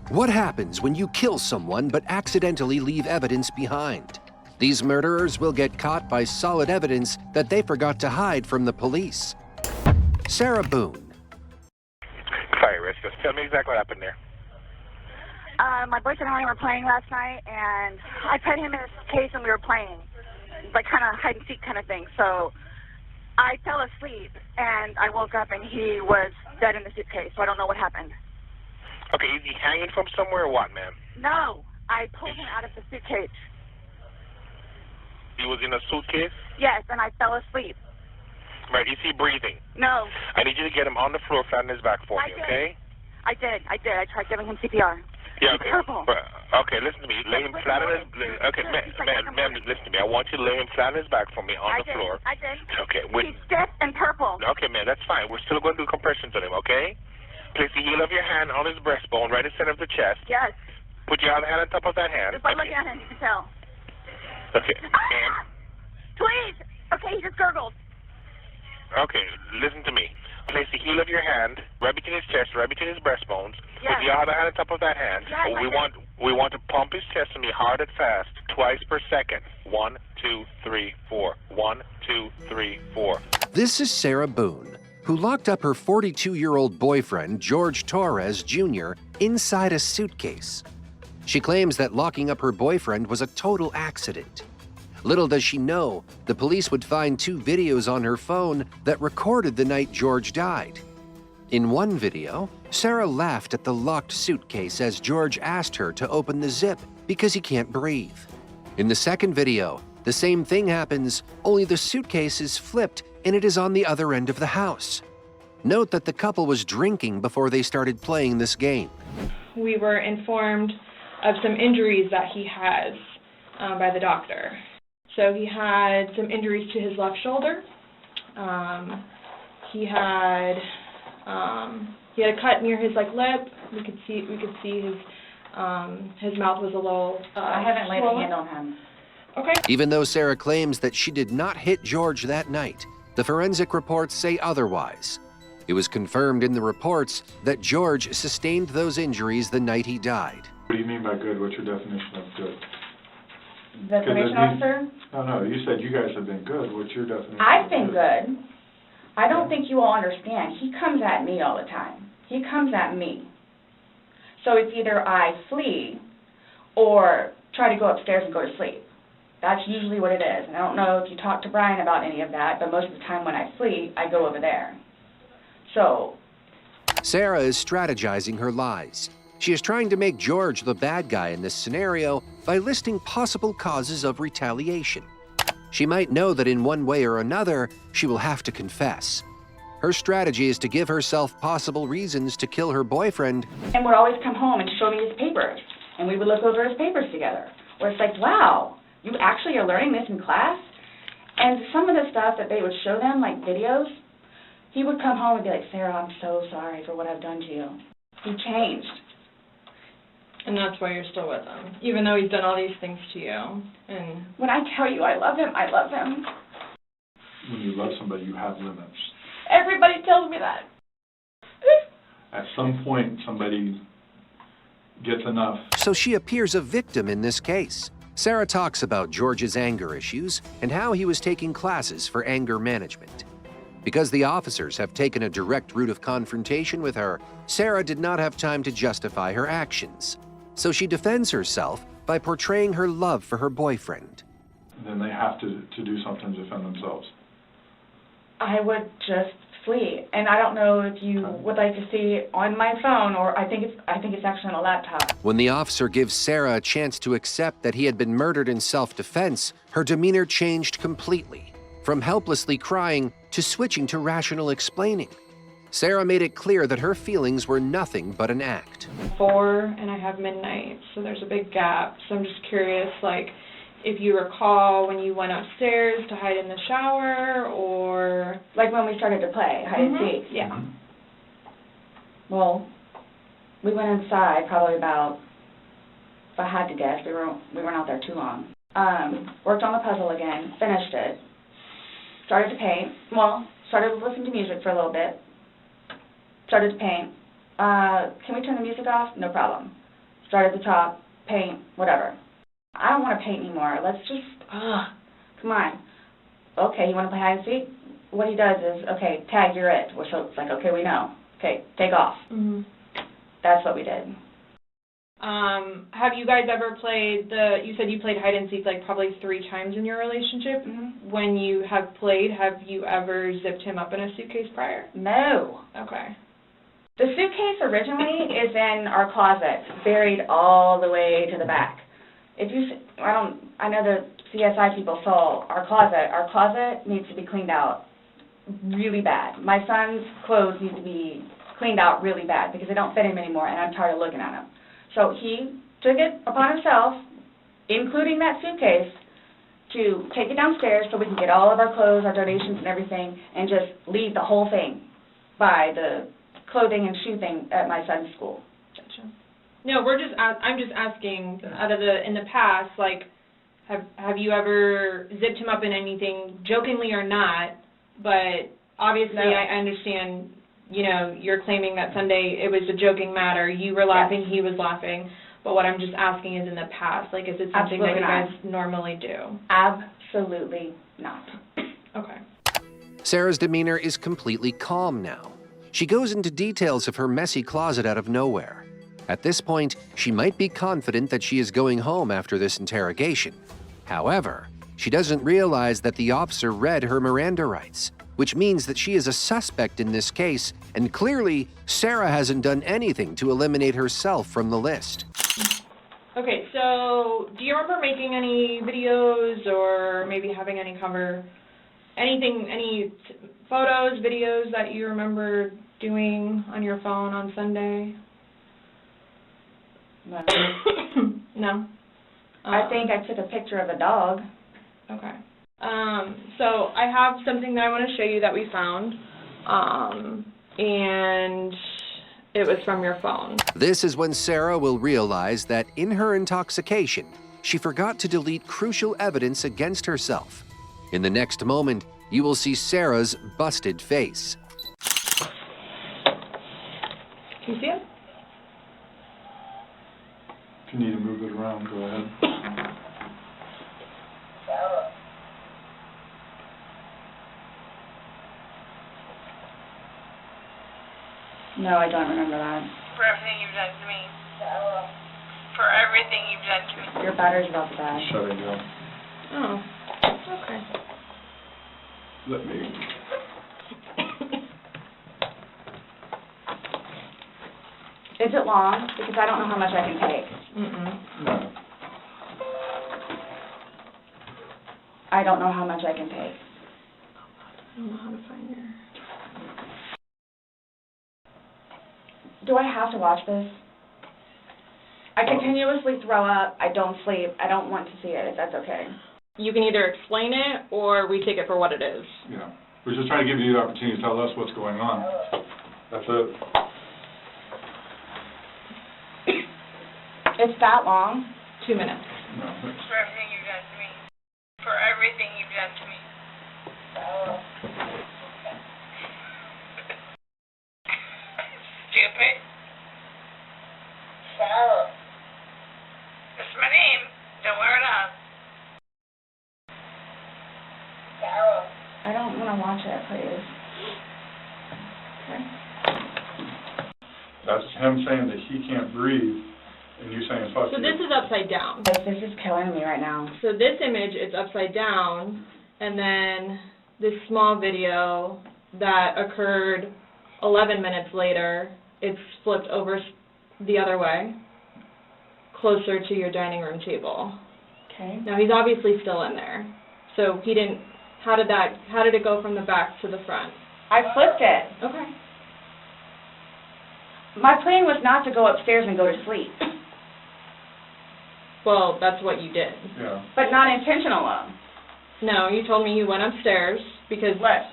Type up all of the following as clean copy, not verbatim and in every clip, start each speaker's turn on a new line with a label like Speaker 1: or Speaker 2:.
Speaker 1: What happens when you kill someone but accidentally leave evidence behind? These murderers will get caught by solid evidence that they forgot to hide from the police. Sarah Boone.
Speaker 2: Sorry, Rich. Just tell me exactly what happened there.
Speaker 3: My boyfriend and I were playing last night, and I put him in his case and we were playing, like kind of hide and seek kind of thing. So I fell asleep, and I woke up, and he was dead in the suitcase, so I don't know what happened.
Speaker 2: Okay, is he hanging from somewhere or what, ma'am?
Speaker 3: No, I pulled him out of the suitcase.
Speaker 2: He was in a suitcase?
Speaker 3: Yes, and I fell asleep.
Speaker 2: Right, is he breathing?
Speaker 3: No.
Speaker 2: I need you to get him on the floor, flat on his back for me, okay?
Speaker 3: I did. I tried giving him CPR.
Speaker 2: Yeah, okay.
Speaker 3: He's purple.
Speaker 2: Okay, listen to me. Lay him flat on his... Okay, ma'am, listen to me. I want you to lay him flat on his back for me on the floor.
Speaker 3: I did.
Speaker 2: Okay.
Speaker 3: He's stiff and purple.
Speaker 2: Okay, ma'am, that's fine. We're still going to do compressions on him, okay? Place the heel of your hand on his breastbone, right in the center of the chest.
Speaker 3: Yes.
Speaker 2: Put your other hand on top of that hand.
Speaker 3: Just by looking at him, you can tell.
Speaker 2: Okay. Ma'am?
Speaker 3: Please! Okay, he just gurgled.
Speaker 2: Okay, listen to me. Place the heel of your hand right between his chest, right between his breastbones.
Speaker 3: Yes.
Speaker 2: Put your other hand on top of that hand.
Speaker 3: Yes,
Speaker 2: We want to pump his chest to me hard and fast, twice per second. 1, 2, 3, 4. 1, 2, 3, 4.
Speaker 1: This is Sarah Boone, who locked up her 42-year-old boyfriend, George Torres Jr., inside a suitcase. She claims that locking up her boyfriend was a total accident. Little does she know, the police would find 2 videos on her phone that recorded the night George died. In one video, Sarah laughed at the locked suitcase as George asked her to open the zip because he can't breathe. In the second video, the same thing happens, only the suitcase is flipped and it is on the other end of the house. Note that the couple was drinking before they started playing this game.
Speaker 4: We were informed of some injuries that he has by the doctor. So he had some injuries to his left shoulder. He had a cut near his lip. We could see his mouth was a little
Speaker 5: I haven't laid
Speaker 4: swollen.
Speaker 5: a hand on him.
Speaker 4: Okay.
Speaker 1: Even though Sarah claims that she did not hit George that night, the forensic reports say otherwise. It was confirmed in the reports that George sustained those injuries the night he died.
Speaker 6: What do you mean by good? What's your definition of good?
Speaker 5: The probation officer?
Speaker 6: No, you said you guys have been good. What's your definition?
Speaker 5: I've been good. I don't think you all understand. He comes at me all the time. He comes at me. So it's either I flee or try to go upstairs and go to sleep. That's usually what it is. And I don't know if you talked to Brian about any of that, but most of the time when I flee, I go over there. So
Speaker 1: Sarah is strategizing her lies. She is trying to make George the bad guy in this scenario by listing possible causes of retaliation. She might know that in one way or another, she will have to confess. Her strategy is to give herself possible reasons to kill her boyfriend.
Speaker 5: and would always come home and show me his papers, and we would look over his papers together. Where it's like, wow, you actually are learning this in class? And some of the stuff that they would show them, like videos, he would come home and be like, Sarah, I'm so sorry for what I've done to you. He changed.
Speaker 4: And that's why you're still with him, even though he's done all these things to you. And
Speaker 5: When I tell you I love him, I love him.
Speaker 6: When you love somebody, you have limits.
Speaker 5: Everybody tells me that.
Speaker 6: At some point, somebody gets enough.
Speaker 1: So she appears a victim in this case. Sarah talks about George's anger issues and how he was taking classes for anger management. Because the officers have taken a direct route of confrontation with her, Sarah did not have time to justify her actions. So she defends herself by portraying her love for her boyfriend.
Speaker 6: Then they have to do something to defend themselves.
Speaker 5: I would just flee, and I don't know if you would like to see on my phone, or I think it's actually on a laptop.
Speaker 1: When the officer gives Sarah a chance to accept that he had been murdered in self-defense, her demeanor changed completely, from helplessly crying to switching to rational explaining. Sarah made it clear that her feelings were nothing but an act.
Speaker 4: 4 and I have midnight, so there's a big gap. So I'm just curious, if you recall when you went upstairs to hide in the shower, or...
Speaker 5: Like when we started to play hide and seek.
Speaker 4: Yeah.
Speaker 5: Well, we went inside probably about, if I had to guess, we weren't out there too long. Worked on the puzzle again, finished it, started to paint. Well, started to listen to music for a little bit, started to paint. Can we turn the music off? No problem. start at the top, paint, whatever. I don't want to paint anymore. Let's just, come on. Okay, you want to play hide and seek? What he does is, okay, tag, you're it. So it's like, okay, we know. Okay, take off.
Speaker 4: Mm-hmm.
Speaker 5: That's what we did.
Speaker 4: Have you guys ever played you said you played hide and seek like probably 3 times in your relationship.
Speaker 5: Mm-hmm.
Speaker 4: When you have played, have you ever zipped him up in a suitcase prior?
Speaker 5: No.
Speaker 4: Okay.
Speaker 5: The suitcase originally is in our closet, buried all the way to the back. If you, I know the CSI people saw our closet. Our closet needs to be cleaned out really bad. My son's clothes need to be cleaned out really bad because they don't fit him anymore, and I'm tired of looking at them. So he took it upon himself, including that suitcase, to take it downstairs so we can get all of our clothes, our donations and everything, and just leave the whole thing by the clothing and shoe thing at my son's school.
Speaker 4: Gotcha. No, I'm just asking, in the past, like, have you ever zipped him up in anything, jokingly or not, but obviously
Speaker 5: No.
Speaker 4: I understand, you know, you're claiming that Sunday it was a joking matter, you were laughing,
Speaker 5: Yes.
Speaker 4: he was laughing, but what I'm just asking is in the past, like, is it something
Speaker 5: Absolutely
Speaker 4: that you
Speaker 5: not.
Speaker 4: guys normally do?
Speaker 5: Absolutely not.
Speaker 4: Okay.
Speaker 1: Sarah's demeanor is completely calm now. She goes into details of her messy closet out of nowhere. At this point, she might be confident that she is going home after this interrogation. However, she doesn't realize that the officer read her Miranda rights, which means that she is a suspect in this case, and clearly, Sarah hasn't done anything to eliminate herself from the list.
Speaker 4: Okay, so do you remember making any videos or maybe having any photos, videos that you remember doing on your phone on Sunday?
Speaker 5: No.
Speaker 4: No?
Speaker 5: I think I took a picture of a dog.
Speaker 4: Okay. So I have something that I want to show you that we found, and it was from your phone.
Speaker 1: This is when Sarah will realize that in her intoxication, she forgot to delete crucial evidence against herself. In the next moment, you will see Sarah's busted face.
Speaker 4: Can you see it?
Speaker 6: If you need to move it around, go ahead.
Speaker 5: No, I don't remember that.
Speaker 7: For everything you've done to me. For everything you've done to me.
Speaker 5: Your battery's about to die.
Speaker 6: Shut it down.
Speaker 4: Oh, okay.
Speaker 6: Let me.
Speaker 5: Is it long? Because I don't know how much I can take.
Speaker 6: No.
Speaker 5: I don't know how much I can take.
Speaker 4: I don't know how to find your...
Speaker 5: Do I have to watch this? I continuously throw up. I don't sleep. I don't want to see it, if that's okay.
Speaker 4: You can either explain it or we take it for what it is.
Speaker 6: Yeah. We're just trying to give you the opportunity to tell us what's going on. That's it.
Speaker 5: It's that long?
Speaker 4: 2 minutes.
Speaker 6: No.
Speaker 7: For everything you've done to me. For everything you've done to me. Stupid. Sarah. That's my name. Don't wear it up. Sarah.
Speaker 5: I don't want to watch it, please. Okay.
Speaker 6: That's him saying that he can't breathe, and you saying fuck
Speaker 4: So
Speaker 6: you.
Speaker 4: this is upside down.
Speaker 5: This is killing me right now.
Speaker 4: So this image, it's upside down, and then this small video that occurred 11 minutes later, it's flipped over the other way, closer to your dining room table.
Speaker 5: Okay.
Speaker 4: Now he's obviously still in there. So he didn't, how did it go from the back to the front?
Speaker 5: I flipped it.
Speaker 4: Okay.
Speaker 5: My plan was not to go upstairs and go to sleep,
Speaker 4: Well, that's what you did.
Speaker 6: Yeah.
Speaker 5: but not intentional.
Speaker 4: No, you told me you went upstairs because
Speaker 5: What?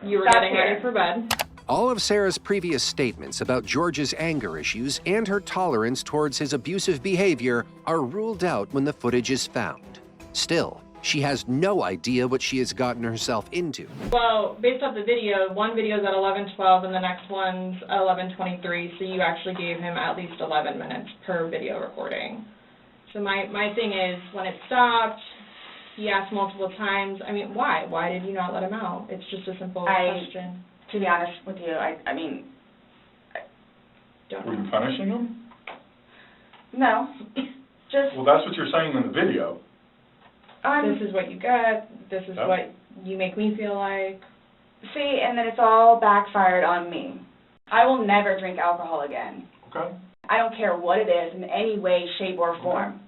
Speaker 4: you were
Speaker 5: Stop
Speaker 4: getting
Speaker 5: here.
Speaker 4: ready for bed.
Speaker 1: All of Sarah's previous statements about George's anger issues and her tolerance towards his abusive behavior are ruled out when the footage is found. Still, she has no idea what she has gotten herself into.
Speaker 4: Well, based off the video, one video is at 11:12 and the next one's at 11:23, so you actually gave him at least 11 minutes per video recording. So my thing is, when it stopped, he asked multiple times, I mean, why? Why did you not let him out? It's just a simple question.
Speaker 5: To be honest with you, I mean,
Speaker 4: Don't
Speaker 6: Were
Speaker 4: know.
Speaker 6: you punishing him?
Speaker 5: no, just,
Speaker 6: Well, that's what you're saying in the video.
Speaker 4: This is what you get, this is
Speaker 6: Yep.
Speaker 4: what you make me feel like.
Speaker 5: see, and then it's all backfired on me. I will never drink alcohol again.
Speaker 6: Okay?
Speaker 5: I don't care what it is in any way, shape, or form.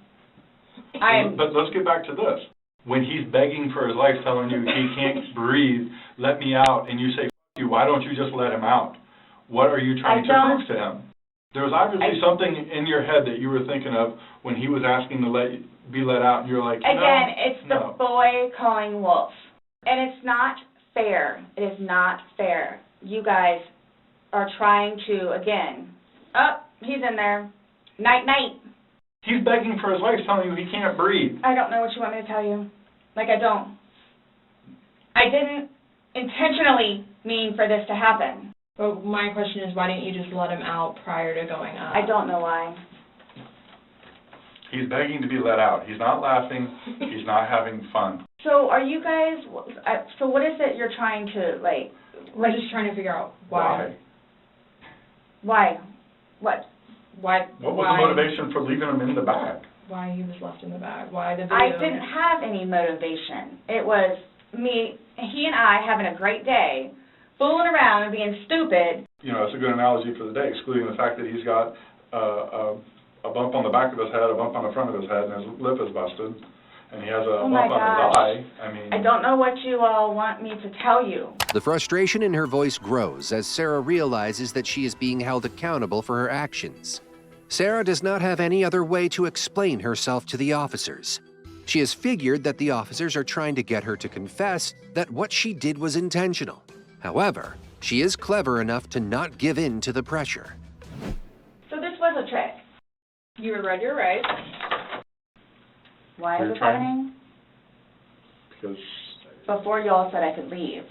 Speaker 5: I am,
Speaker 6: But let's get back to this. When he's begging for his life, telling you he can't breathe, let me out, and you say, F you, why don't you just let him out? What are you trying to prove to him? There was obviously something in your head that you were thinking of when he was asking to be let out, and you're like, no,
Speaker 5: again, it's the
Speaker 6: no.
Speaker 5: boy calling wolf. And it's not fair. It is not fair. You guys are trying to, again, oh, he's in there. Night, night.
Speaker 6: He's begging for his life, telling you he can't breathe.
Speaker 5: I don't know what you want me to tell you. Like, I don't. I didn't intentionally mean for this to happen.
Speaker 4: But my question is, why didn't you just let him out prior to going up?
Speaker 5: I don't know why.
Speaker 6: He's begging to be let out. He's not laughing. He's not having fun.
Speaker 5: So are you guys, so what is it you're trying to, like,
Speaker 4: We're just trying to figure out why.
Speaker 5: why? What?
Speaker 4: Why?
Speaker 6: What was the motivation for leaving him in the bag?
Speaker 4: Why he was left in the bag? Why the video?
Speaker 5: I didn't have any motivation. It was me, he and I having a great day, fooling around and being stupid.
Speaker 6: You know, it's a good analogy for the day, excluding the fact that he's got a bump on the back of his head, a bump on the front of his head, and his lip is busted, and he has a
Speaker 5: Oh my
Speaker 6: bump on his
Speaker 5: gosh.
Speaker 6: eye. I mean,
Speaker 5: I don't know what you all want me to tell you.
Speaker 1: The frustration in her voice grows as Sarah realizes that she is being held accountable for her actions. Sarah does not have any other way to explain herself to the officers. She has figured that the officers are trying to get her to confess that what she did was intentional. However, she is clever enough to not give in to the pressure.
Speaker 5: So this was a trick.
Speaker 4: You read your rights.
Speaker 5: Why
Speaker 6: Were
Speaker 5: is
Speaker 6: you
Speaker 5: it
Speaker 6: trying?
Speaker 5: happening?
Speaker 6: because
Speaker 5: Before you all said I could leave.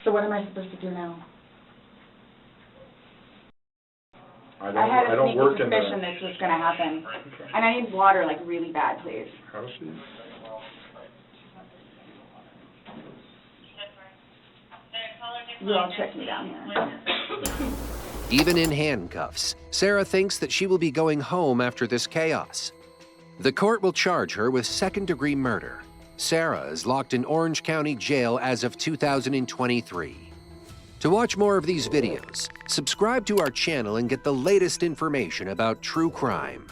Speaker 5: So what am I supposed to do now?
Speaker 6: I
Speaker 5: I had a
Speaker 6: don't
Speaker 5: sneaky
Speaker 6: work in
Speaker 5: suspicion
Speaker 6: the...
Speaker 5: this was going to happen. And I need water, like, really bad, please.
Speaker 6: How she?
Speaker 5: You all tricked me down here.
Speaker 1: Even in handcuffs, Sarah thinks that she will be going home after this chaos. The court will charge her with second-degree murder. Sarah is locked in Orange County Jail as of 2023. To watch more of these videos, subscribe to our channel and get the latest information about true crime.